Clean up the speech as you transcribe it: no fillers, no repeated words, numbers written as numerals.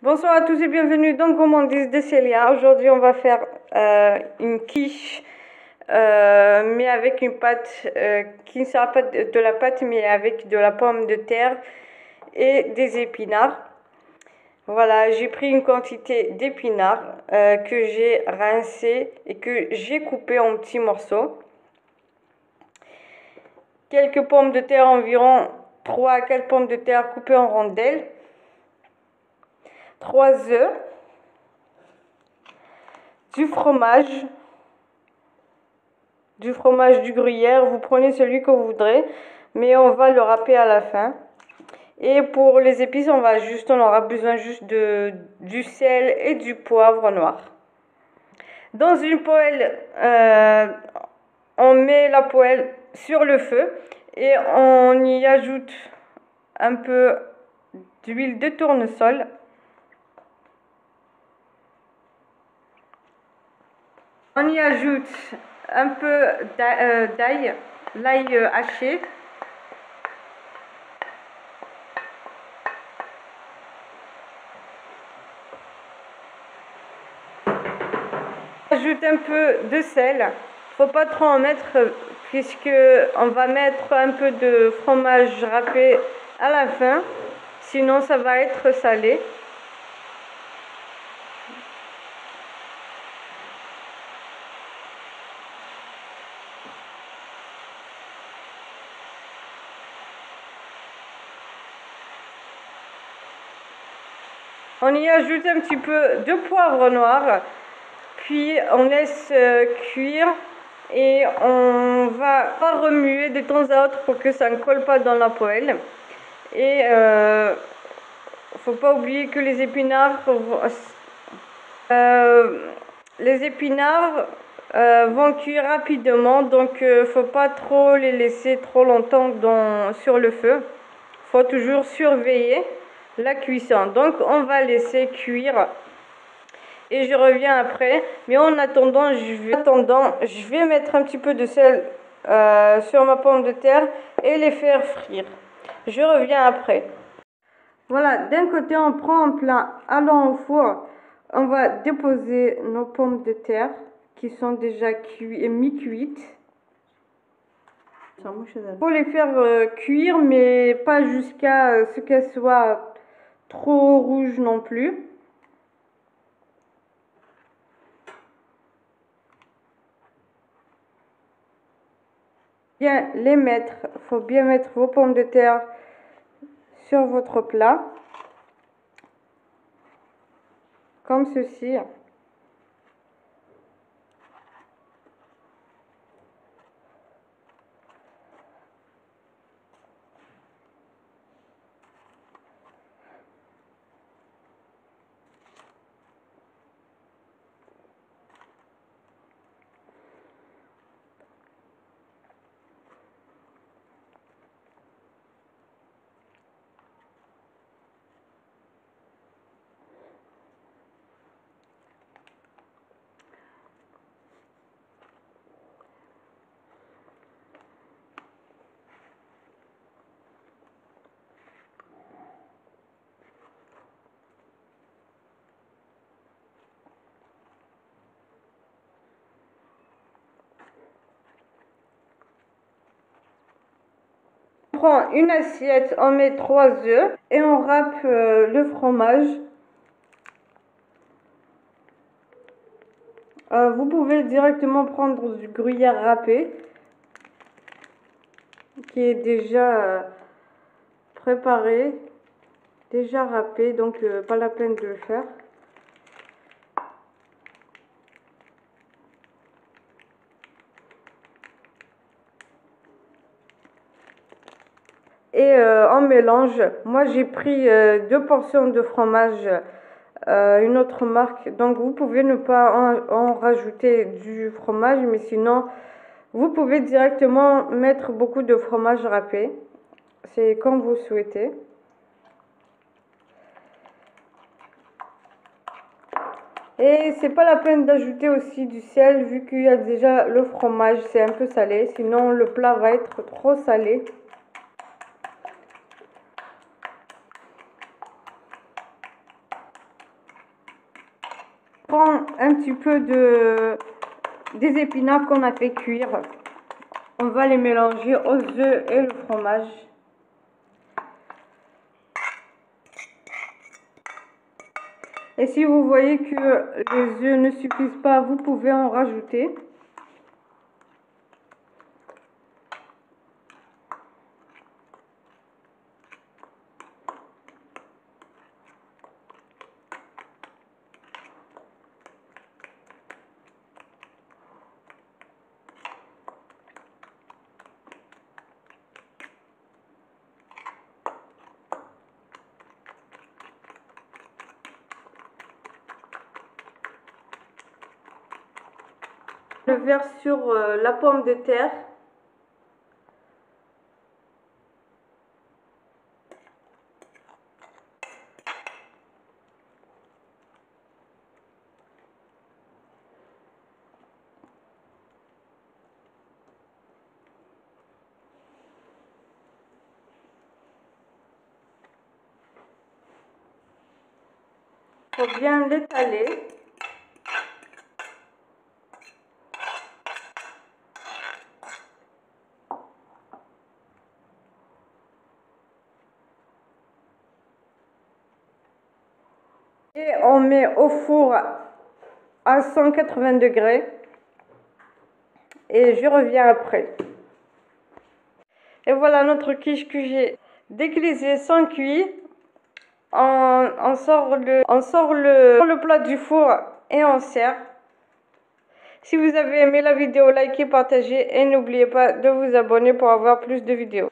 Bonsoir à tous et bienvenue dans Gourmandise de Célia. Aujourd'hui, on va faire une quiche, mais avec une pâte qui ne sera pas de la pâte, mais avec de la pomme de terre et des épinards. Voilà, j'ai pris une quantité d'épinards que j'ai rincés et que j'ai coupés en petits morceaux. Quelques pommes de terre, environ 3 à 4 pommes de terre coupées en rondelles. 3 œufs, du fromage du gruyère, vous prenez celui que vous voudrez, mais on va le râper à la fin. Et pour les épices, on aura besoin juste du sel et du poivre noir. Dans une poêle, on met la poêle sur le feu et on y ajoute un peu d'huile de tournesol. On y ajoute un peu d'ail, l'ail haché. On ajoute un peu de sel. Faut pas trop en mettre puisque on va mettre un peu de fromage râpé à la fin. Sinon ça va être salé. On y ajoute un petit peu de poivre noir, puis on laisse cuire et on va remuer de temps à autre pour que ça ne colle pas dans la poêle. Et faut pas oublier que les épinards vont cuire rapidement, donc faut pas trop les laisser trop longtemps sur le feu. Faut toujours surveiller la cuisson. Donc on va laisser cuire et je reviens après. Mais en attendant, je vais mettre un petit peu de sel sur ma pomme de terre et les faire frire. Je reviens après. Voilà, d'un côté on prend un plat allant au four. On va déposer nos pommes de terre qui sont déjà mi-cuites. Il faut les faire cuire, mais pas jusqu'à ce qu'elles soient trop rouges non plus. Bien les mettre, faut bien mettre vos pommes de terre sur votre plat, comme ceci. On prend une assiette, on met 3 œufs et on râpe le fromage. Vous pouvez directement prendre du gruyère râpé qui est déjà préparé, déjà râpé, donc pas la peine de le faire. Et on mélange. Moi j'ai pris 2 portions de fromage, une autre marque, donc vous pouvez ne pas en rajouter du fromage, mais sinon vous pouvez directement mettre beaucoup de fromage râpé, c'est comme vous souhaitez. Et c'est pas la peine d'ajouter aussi du sel vu qu'il y a déjà le fromage, c'est un peu salé, sinon le plat va être trop salé. Prends un petit peu des épinards qu'on a fait cuire. On va les mélanger aux œufs et le fromage. Et si vous voyez que les œufs ne suffisent pas, vous pouvez en rajouter. Le verse sur la pomme de terre. Il faut bien l'étaler. Et on met au four à 180 degrés. Et je reviens après. Et voilà notre quiche que j'ai déglaisée sans cuit. On sort le plat du four et on sert. Si vous avez aimé la vidéo, likez, partagez et n'oubliez pas de vous abonner pour avoir plus de vidéos.